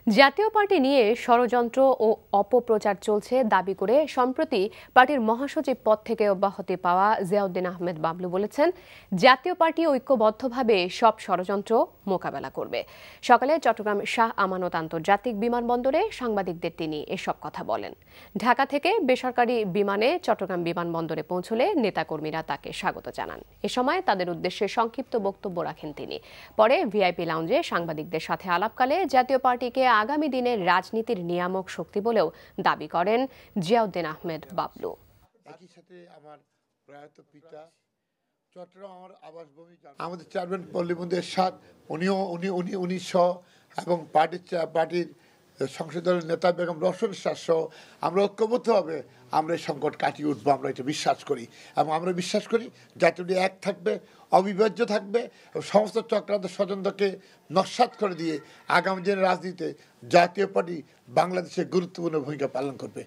জাতীয় পার্টি নিয়ে ষড়যন্ত্র ও অপপ্রচার চলছে দাবি করে সম্প্রতি পার্টির মহাসচিব পদ থেকে অব্যাহতি পাওয়া জিয়াউদ্দিন আহমেদ বাবলু বলেছেন, জাতীয় পার্টি ঐক্যবদ্ধভাবে সব ষড়যন্ত্র মোকাবেলা করবে। সকালে চট্টগ্রাম শাহ আমানত আন্তর্জাতিক বিমানবন্দরে সাংবাদিকদের তিনি এসব কথা বলেন। ঢাকা থেকে বেসরকারি বিমানে চট্টগ্রাম বিমানবন্দরে পৌঁছলে নেতাকর্মীরা তাকে স্বাগত জানান। এ সময় তাদের উদ্দেশ্যে সংক্ষিপ্ত বক্তব্য রাখেন তিনি। পরে ভিআইপি লাউঞ্জে সাংবাদিকদের সাথে আলাপকালে জাতীয় পার্টিকে আগামী দিনের রাজনীতির নিয়ামক শক্তি বলেও দাবি করেন জিয়াউদ্দিন আহমেদ বাবলু। একই সাথে আমার প্রয়াত পিতা চট্টগ্রাম আমার আবাসভূমি, আমাদের চেয়ারম্যান পল্লীবন্ধু এরশাদ উনি সহ এবং পার্টির সংসদ দলের নেতা বেগম রওশন এরশাদ সহ আমরা ঐক্যবদ্ধভাবে আমরা এই সংকট কাটিয়ে উঠবো, আমরা এটা বিশ্বাস করি। এবং আমরা বিশ্বাস করি জাতীয়টি এক থাকবে, অবিভাজ্য থাকবে এবং সমস্ত চক্রান্ত ষড়যন্ত্রকে নস্যাৎ করে দিয়ে আগামী দিনের রাজনীতিতে জাতীয় পার্টি বাংলাদেশে গুরুত্বপূর্ণ ভূমিকা পালন করবে।